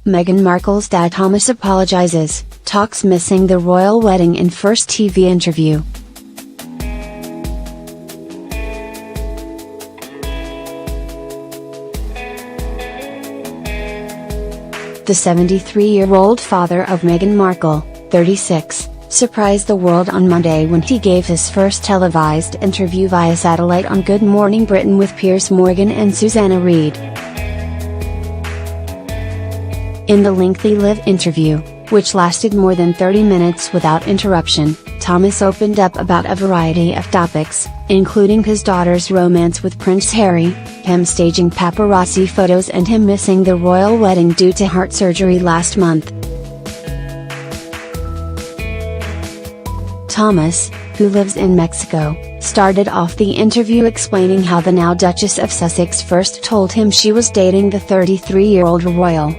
Meghan Markle's dad Thomas apologizes, talks missing the royal wedding in first TV interview. The 73-year-old father of Meghan Markle, 36, surprised the world on Monday when he gave his first televised interview via satellite on Good Morning Britain with Piers Morgan and Susanna Reid. In the lengthy live interview, which lasted more than 30 minutes without interruption, Thomas opened up about a variety of topics, including his daughter's romance with Prince Harry, him staging paparazzi photos and him missing the royal wedding due to heart surgery last month. Thomas, who lives in Mexico, started off the interview explaining how the now Duchess of Sussex first told him she was dating the 33-year-old royal.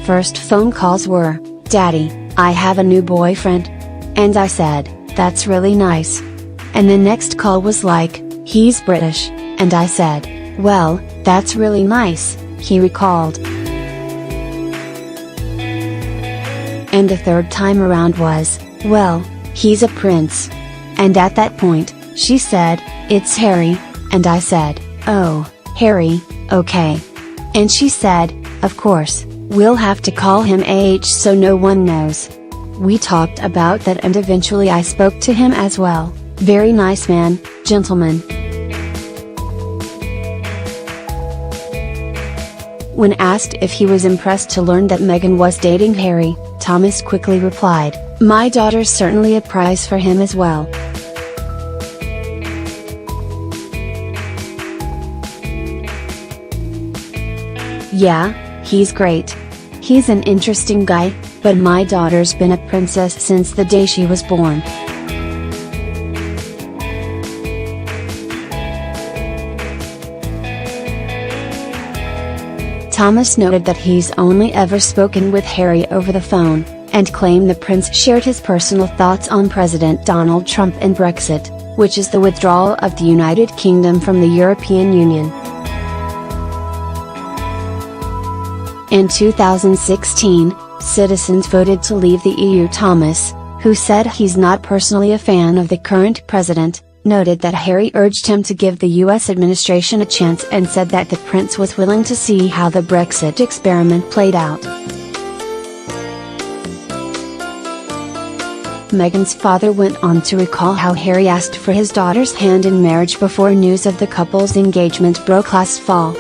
First phone calls were, "Daddy, I have a new boyfriend." And I said, "That's really nice." And the next call was like, "He's British," and I said, "Well, that's really nice," he recalled. And the third time around was, "Well, he's a prince." And at that point, she said, "It's Harry," and I said, "Oh, Harry, okay." And she said, "Of course, we'll have to call him AH so no one knows." We talked about that and eventually I spoke to him as well. Very nice man, gentleman. When asked if he was impressed to learn that Meghan was dating Harry, Thomas quickly replied, "My daughter's certainly a prize for him as well." "Yeah, he's great. He's an interesting guy, but my daughter's been a princess since the day she was born." Thomas noted that he's only ever spoken with Harry over the phone, and claimed the prince shared his personal thoughts on President Donald Trump and Brexit, which is the withdrawal of the United Kingdom from the European Union. In 2016, citizens voted to leave the EU. Thomas, who said he's not personally a fan of the current president, noted that Harry urged him to give the US administration a chance and said that the prince was willing to see how the Brexit experiment played out. Meghan's father went on to recall how Harry asked for his daughter's hand in marriage before news of the couple's engagement broke last fall.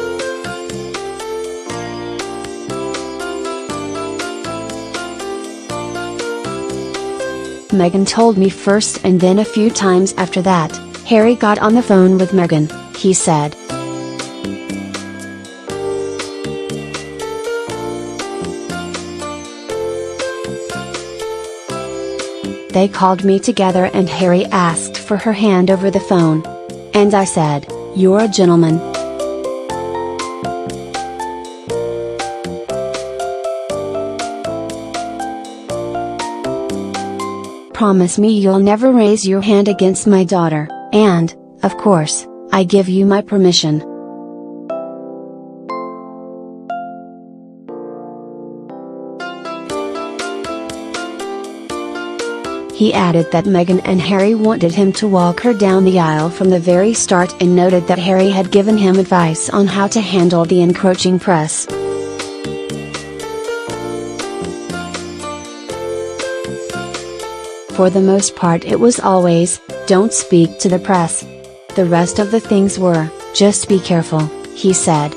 "Meghan told me first and then a few times after that, Harry got on the phone with Meghan," he said. "They called me together and Harry asked for her hand over the phone. And I said, 'You're a gentleman.'" "Promise me you'll never raise your hand against my daughter, and, of course, I give you my permission." He added that Meghan and Harry wanted him to walk her down the aisle from the very start and noted that Harry had given him advice on how to handle the encroaching press. "For the most part it was always, 'Don't speak to the press.' The rest of the things were, 'Just be careful,'" he said.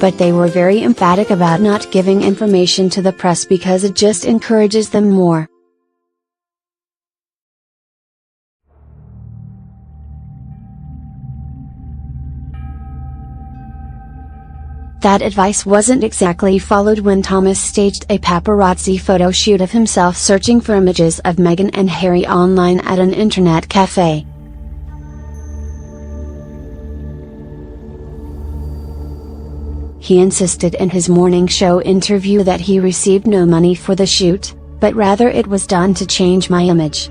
But they were very emphatic about not giving information to the press because it just encourages them more. That advice wasn't exactly followed when Thomas staged a paparazzi photo shoot of himself searching for images of Meghan and Harry online at an internet cafe. He insisted in his morning show interview that he received no money for the shoot, but rather it was done to change my image.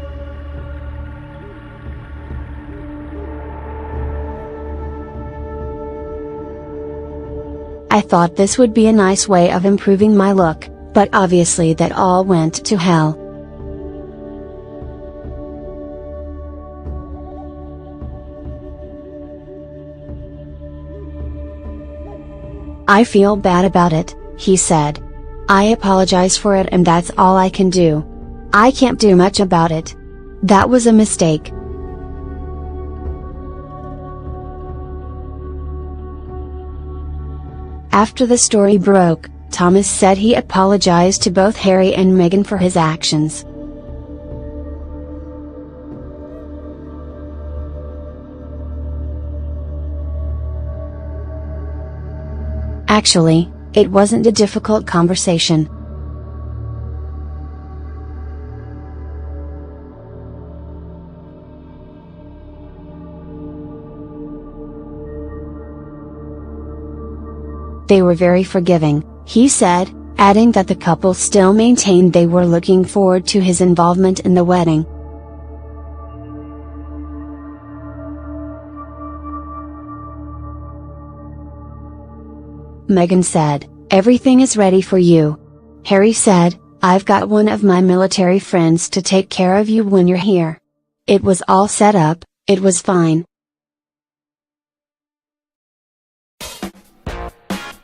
I thought this would be a nice way of improving my look, but obviously that all went to hell. I feel bad about it, he said. I apologize for it and that's all I can do. I can't do much about it. That was a mistake. After the story broke, Thomas said he apologized to both Harry and Meghan for his actions. Actually, it wasn't a difficult conversation. They were very forgiving, he said, adding that the couple still maintained they were looking forward to his involvement in the wedding. Meghan said, "Everything is ready for you." Harry said, "I've got one of my military friends to take care of you when you're here." It was all set up, it was fine.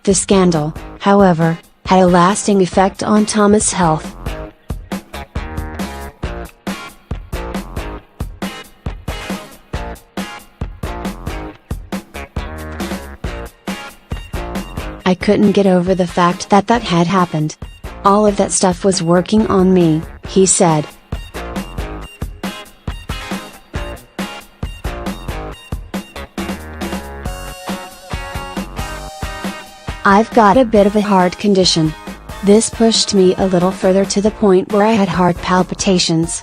The scandal, however, had a lasting effect on Thomas' health. I couldn't get over the fact that that had happened. All of that stuff was working on me, he said. I've got a bit of a heart condition. This pushed me a little further to the point where I had heart palpitations.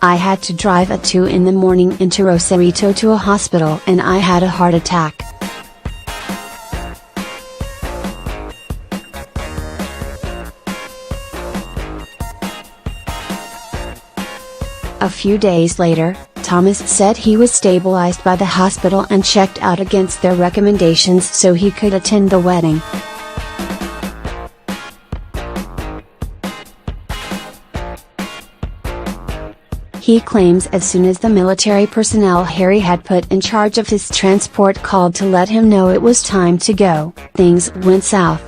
I had to drive at 2 in the morning into Rosarito to a hospital and I had a heart attack. A few days later, Thomas said he was stabilized by the hospital and checked out against their recommendations so he could attend the wedding. He claims as soon as the military personnel Harry had put in charge of his transport called to let him know it was time to go, things went south.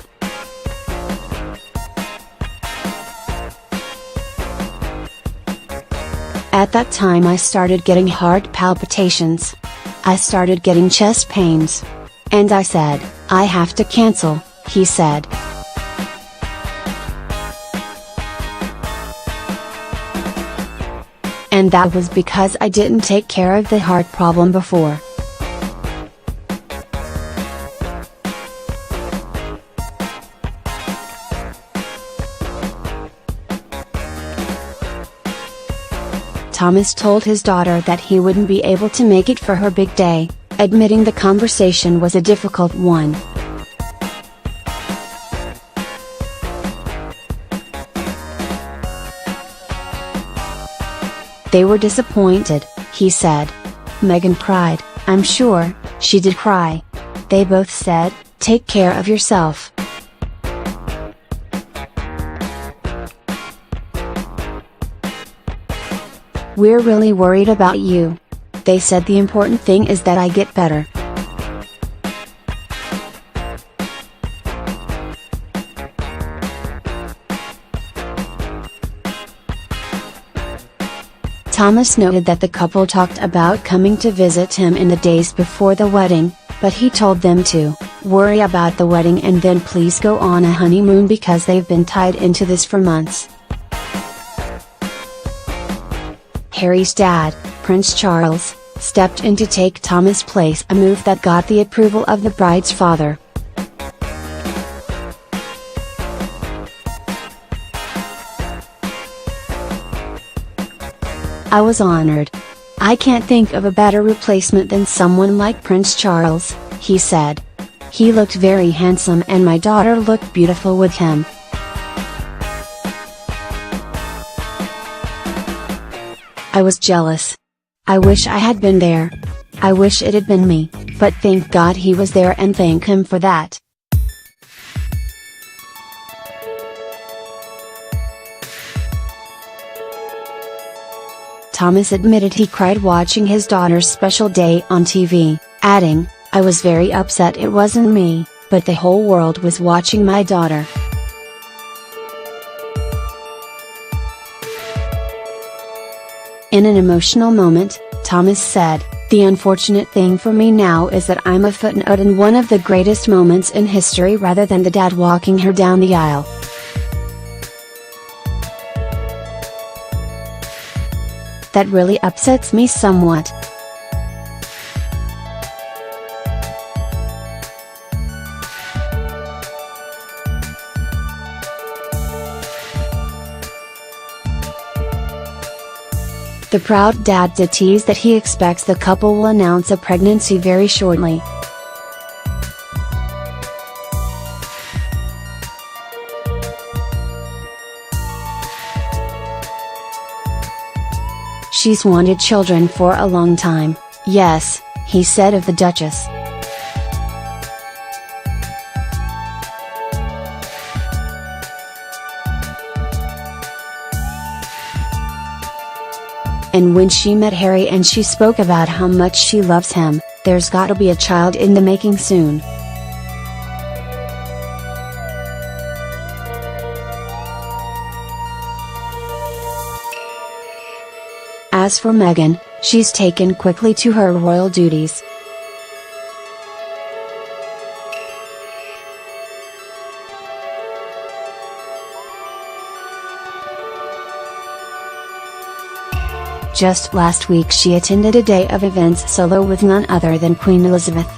At that time I started getting heart palpitations. I started getting chest pains. And I said, I have to cancel, he said. And that was because I didn't take care of the heart problem before. Thomas told his daughter that he wouldn't be able to make it for her big day, admitting the conversation was a difficult one. They were disappointed, he said. Meghan cried, I'm sure, she did cry. They both said, take care of yourself. We're really worried about you. They said the important thing is that I get better. Thomas noted that the couple talked about coming to visit him in the days before the wedding, but he told them to worry about the wedding and then please go on a honeymoon because they've been tied into this for months. Harry's dad, Prince Charles, stepped in to take Thomas' place, a move that got the approval of the bride's father. I was honored. "I can't think of a better replacement than someone like Prince Charles," he said. "He looked very handsome and my daughter looked beautiful with him." "I was jealous. I wish I had been there. I wish it had been me, but thank God he was there and thank him for that." Thomas admitted he cried watching his daughter's special day on TV, adding, "I was very upset it wasn't me, but the whole world was watching my daughter." In an emotional moment, Thomas said, "The unfortunate thing for me now is that I'm a footnote in one of the greatest moments in history rather than the dad walking her down the aisle." "That really upsets me somewhat. The proud dad did tease that he expects the couple will announce a pregnancy very shortly. "She's wanted children for a long time, yes," he said of the Duchess. "And when she met Harry and she spoke about how much she loves him, there's gotta be a child in the making soon." As for Meghan, she's taken quickly to her royal duties. Just last week she attended a day of events solo with none other than Queen Elizabeth.